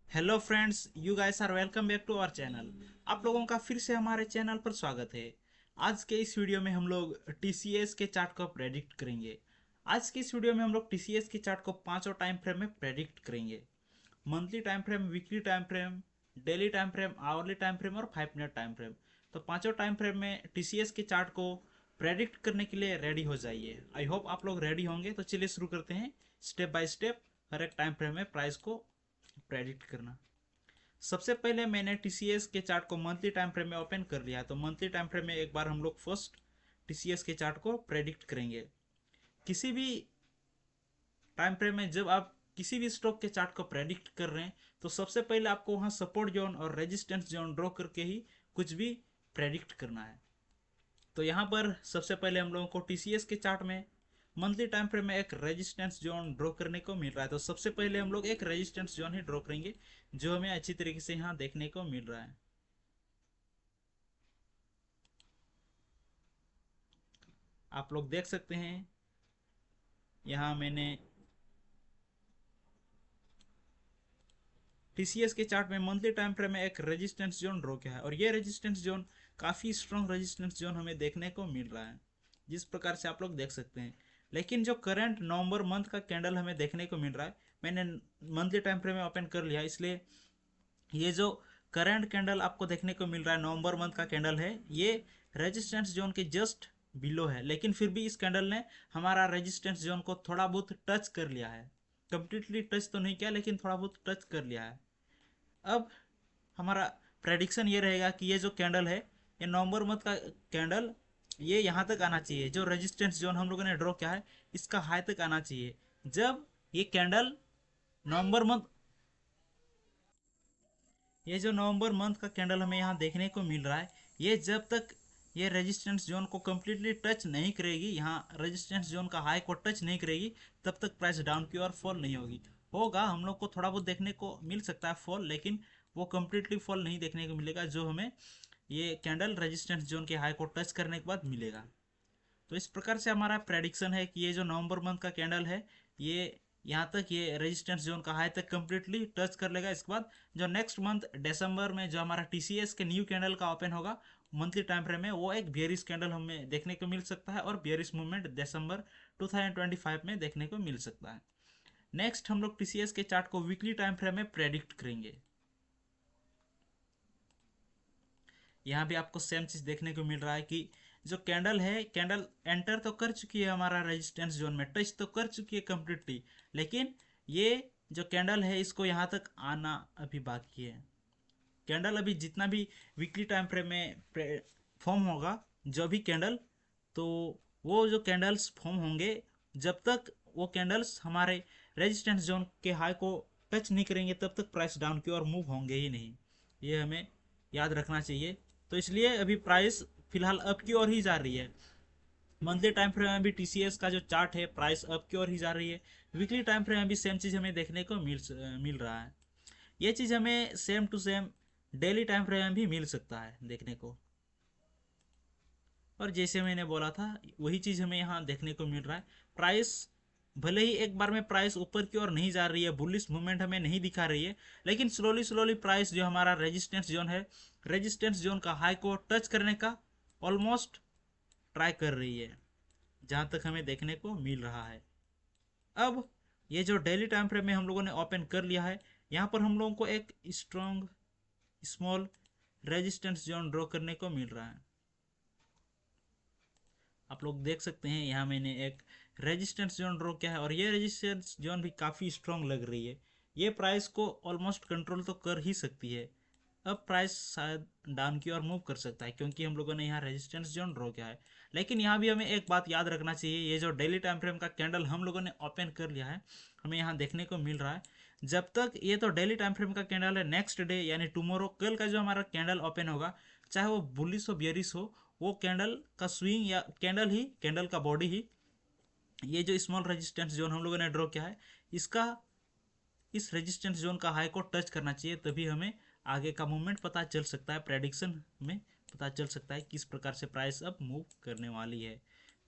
Hello friends, you guys are welcome back to our channel. आप लोगों का फिर से हमारे चैनल पर स्वागत है। आज के इस वीडियो में हम लोग टीसीएस के चार्ट को प्रेडिक्ट करेंगे। आज की इस वीडियो में हम लोग टीसीएस के चार्ट को पांचों टाइम फ्रेम में प्रेडिक्ट करेंगे। Monthly time frame, weekly time frame, daily time frame, hourly time frame और 5 मिनट टाइम फ्रेम। तो पांचों टाइम फ्रेम में टीसीएस के चार्ट को प्रेडिक्ट करने के लिए रेडी हो जाइए। आई होप आप लोग रेडी होंगे। तो चलिए शुरू करते हैं स्टेप बाय स्टेप हर एक टाइम फ्रेम में प्राइस को प्रेडिक्ट करना। सबसे पहले मैंने टीसीएस के चार्ट को मंथली टाइम फ्रेम में ओपन कर लिया। तो मंथली टाइम फ्रेम में एक बार हम लोग फर्स्ट टीसीएस के चार्ट को प्रेडिक्ट करेंगे। किसी भी टाइम फ्रेम में जब आप किसी भी स्टॉक के चार्ट को प्रेडिक्ट कर रहे हैं तो सबसे पहले आपको वहां सपोर्ट जोन और रेजिस्टेंस जोन ड्रॉ करके ही कुछ भी प्रेडिक्ट करना है। तो यहाँ पर सबसे पहले हम लोगों को टीसीएस के चार्ट में मंथली टाइम फ्रेम में एक रेजिस्टेंस जोन ड्रॉ करने को मिल रहा है। तो सबसे पहले हम लोग एक रेजिस्टेंस जोन ही ड्रॉ करेंगे जो हमें अच्छी तरीके से यहाँ देखने को मिल रहा है। आप लोग देख सकते हैं यहाँ मैंने टीसीएस के चार्ट में मंथली टाइम फ्रेम में एक रेजिस्टेंस जोन ड्रॉ किया है और ये रेजिस्टेंस जोन काफ़ी स्ट्रॉन्ग रेजिस्टेंस जोन हमें देखने को मिल रहा है, जिस प्रकार से आप लोग देख सकते हैं। लेकिन जो करंट नवंबर मंथ का कैंडल हमें देखने को मिल रहा है, मैंने मंथली टाइम फ्रेम में ओपन कर लिया, इसलिए ये जो करंट कैंडल आपको देखने को मिल रहा है नवंबर मंथ का कैंडल है, ये रेजिस्टेंस जोन के जस्ट बिलो है। लेकिन फिर भी इस कैंडल ने हमारा रेजिस्टेंस जोन को थोड़ा बहुत टच कर लिया है। कंप्लीटली टच तो नहीं किया लेकिन थोड़ा बहुत टच कर लिया है। अब हमारा प्रेडिक्शन ये रहेगा कि ये जो कैंडल है, ये नवंबर मंथ का कैंडल, ये यहाँ तक आना चाहिए। जो रेजिस्टेंस जोन हम लोगों ने ड्रॉ किया है इसका हाई तक आना चाहिए। जब ये कैंडल नवंबर मंथ ये जो नवंबर मंथ का कैंडल हमें यहाँ देखने को मिल रहा है, ये जब तक ये रेजिस्टेंस जोन को कम्प्लीटली टच नहीं करेगी, यहाँ रेजिस्टेंस जोन का हाई को टच नहीं करेगी, तब तक प्राइस डाउन की ओर फॉल नहीं होगी। होगा, हम लोग को थोड़ा बहुत देखने को मिल सकता है फॉल, लेकिन वो कम्प्लीटली फॉल नहीं देखने को मिलेगा जो हमें ये कैंडल रेजिस्टेंस जोन के हाई को टच करने के बाद मिलेगा। तो इस प्रकार से हमारा प्रेडिक्शन है कि ये जो नवंबर मंथ का कैंडल है, ये यहाँ तक ये रेजिस्टेंस जोन का हाई तक कम्प्लीटली टच कर लेगा। इसके बाद जो नेक्स्ट मंथ दिसंबर में जो हमारा टीसीएस के न्यू कैंडल का ओपन होगा मंथली टाइम फ्रेम में, वो एक बियरिश कैंडल हमें देखने को मिल सकता है और बियरिश मूवमेंट दिसंबर 2025 में देखने को मिल सकता है। नेक्स्ट हम लोग टीसीएस के चार्ट को वीकली टाइम फ्रेम में प्रेडिक्ट करेंगे। यहाँ भी आपको सेम चीज़ देखने को मिल रहा है कि जो कैंडल है, कैंडल एंटर तो कर चुकी है हमारा रेजिस्टेंस जोन में, टच तो कर चुकी है कम्प्लीटली, लेकिन ये जो कैंडल है इसको यहाँ तक आना अभी बाकी है। कैंडल अभी जितना भी वीकली टाइम फ्रेम में फॉर्म होगा, जो भी कैंडल, तो वो जो कैंडल्स फॉर्म होंगे, जब तक वो कैंडल्स हमारे रेजिस्टेंस जोन के हाई को टच नहीं करेंगे तब तक प्राइस डाउन की ओर मूव होंगे ही नहीं। ये हमें याद रखना चाहिए। तो इसलिए अभी प्राइस फिलहाल अप की ओर ही जा रही है। मंथली टाइम फ्रेम में भी टीसीएस का जो चार्ट है प्राइस अप की ओर ही जा रही है। वीकली टाइम फ्रेम में भी सेम चीज़ हमें देखने को मिल रहा है। ये चीज़ हमें same to same daily time frame में भी मिल सकता है देखने को। और जैसे मैंने बोला था वही चीज़ हमें यहाँ देखने को मिल रहा है। प्राइस भले ही एक बार में प्राइस ऊपर की ओर नहीं जा रही है, बुलिश मूवमेंट हमें नहीं दिखा रही है, लेकिन स्लोली स्लोली प्राइस जो हमारा रेजिस्टेंस जोन है, रेजिस्टेंस जोन का हाई को टच करने का ऑलमोस्ट ट्राई कर रही है, जहाँ तक हमें देखने को मिल रहा है। अब ये जो डेली टाइम फ्रेम में हम लोगों ने ओपन कर लिया है, यहाँ पर हम लोगों को एक strong small resistance zone draw करने को मिल रहा है। आप लोग देख सकते हैं यहाँ मैंने एक रेजिस्टेंस जोन ड्रॉ किया है और ये रेजिस्टेंस जोन भी काफ़ी स्ट्रॉन्ग लग रही है। ये प्राइस को ऑलमोस्ट कंट्रोल तो कर ही सकती है। अब प्राइस शायद डाउन की ओर मूव कर सकता है क्योंकि हम लोगों ने यहाँ रेजिस्टेंस जोन ड्रॉ किया है। लेकिन यहाँ भी हमें एक बात याद रखना चाहिए, ये जो डेली टाइम फ्रेम का कैंडल हम लोगों ने ओपन कर लिया है, हमें यहाँ देखने को मिल रहा है, जब तक ये तो डेली टाइम फ्रेम का कैंडल है, नेक्स्ट डे यानी टुमारो, कल का जो हमारा कैंडल ओपन होगा, चाहे वो बुलिश हो बियरिश हो, वो कैंडल का स्विंग या कैंडल का बॉडी ही ये जो स्मॉल रेजिस्टेंस जोन हम लोगों ने ड्रॉ किया है, इसका इस रेजिस्टेंस जोन का हाई को टच करना चाहिए, तभी हमें आगे का मूवमेंट पता चल सकता है। प्रेडिक्शन में पता चल सकता है किस प्रकार से प्राइस अब मूव करने वाली है।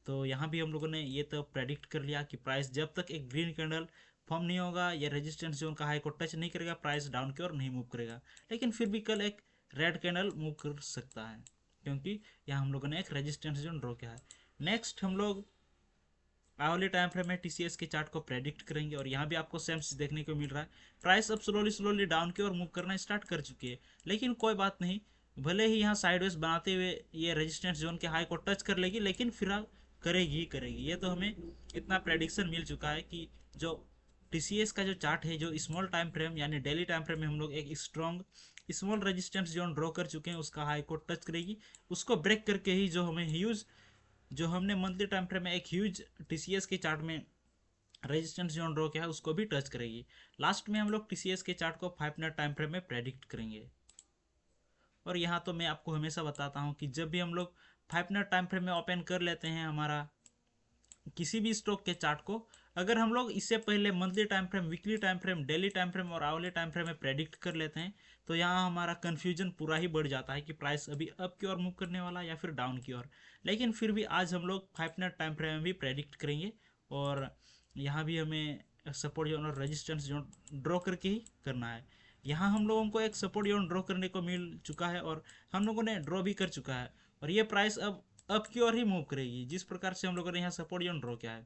तो यहाँ भी हम लोगों ने ये तो प्रेडिक्ट कर लिया कि प्राइस जब तक एक ग्रीन कैंडल फॉर्म नहीं होगा, ये रेजिस्टेंस जोन का हाई को टच नहीं करेगा, प्राइस डाउन की ओर नहीं मूव करेगा। लेकिन फिर भी कल एक रेड कैंडल मूव कर सकता है, क्योंकि यहाँ हम लोगों ने एक रेजिस्टेंस जोन ड्रॉ किया है। नेक्स्ट हम लोग आवली टाइम फ्रेम में टीसीएस के चार्ट को प्रेडिक्ट करेंगे, और यहाँ भी आपको सेम चीज देखने को मिल रहा है। प्राइस अब स्लोली स्लोली डाउन की ओर मूव करना स्टार्ट कर चुकी है, लेकिन कोई बात नहीं, भले ही यहाँ साइडवेज बनाते हुए ये रेजिस्टेंस जोन के हाई को टच कर लेगी, लेकिन फिलहाल करेगी ही करेगी। ये तो हमें इतना प्रेडिक्शन मिल चुका है कि जो टीसीएस का जो चार्ट है, जो स्मॉल टाइम फ्रेम यानी डेली टाइम फ्रेम में हम लोग एक strong small resistance zone draw कर चुके हैं, उसका हाई को टच करेगी। उसको ब्रेक करके ही जो हमें ह्यूज, जो हमने मंथली टाइम फ्रेम में एक ह्यूज टीसीएस के चार्ट में रेजिस्टेंस जोन ड्रॉ किया है, उसको भी टच करेगी। लास्ट में हम लोग टीसीएस के चार्ट को 5 मिनट टाइम फ्रेम में प्रेडिक्ट करेंगे। और यहाँ तो मैं आपको हमेशा बताता हूँ कि जब भी हम लोग 5 मिनट टाइम फ्रेम में ओपन कर लेते हैं हमारा किसी भी स्टॉक के चार्ट को, अगर हम लोग इससे पहले monthly time frame, weekly time frame, daily time frame और आवली टाइम फ्रेम में प्रेडिक्ट कर लेते हैं, तो यहाँ हमारा कन्फ्यूजन पूरा ही बढ़ जाता है कि प्राइस अभी अप की ओर मूव करने वाला या फिर डाउन की ओर। लेकिन फिर भी आज हम लोग 5 मिनट टाइम फ्रेम में भी प्रेडिक्ट करेंगे, और यहाँ भी हमें सपोर्ट जोन और रेजिस्टेंस जोन ड्रॉ करके ही करना है। यहाँ हम लोगों को एक सपोर्ट जोन ड्रॉ करने को मिल चुका है, और हम लोगों ने ड्रॉ भी कर चुका है, और ये प्राइस अब अप की ओर ही मूव करेगी। जिस प्रकार से हम लोगों ने यहाँ सपोर्ट जोन ड्रॉ किया है,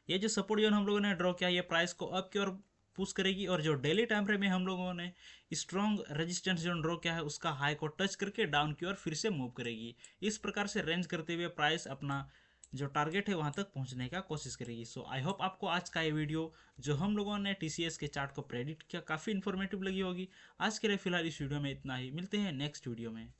ये जो सपोर्ट जोन हम लोगों ने ड्रॉ किया, ये प्राइस को अप की ओर पुश करेगी। और जो डेली टाइम फ्रेम में हम लोगों ने स्ट्रॉन्ग रेजिस्टेंस जोन ड्रॉ किया है, उसका हाई को टच करके डाउन की ओर फिर से मूव करेगी। इस प्रकार से रेंज करते हुए प्राइस अपना जो टारगेट है वहां तक पहुंचने का कोशिश करेगी। सो आई होप आपको आज का ये वीडियो जो हम लोगों ने टीसीएस के चार्ट को प्रेडिक्ट किया काफ़ी इन्फॉर्मेटिव लगी होगी। आज के लिए फिलहाल इस वीडियो में इतना ही, मिलते हैं नेक्स्ट वीडियो में।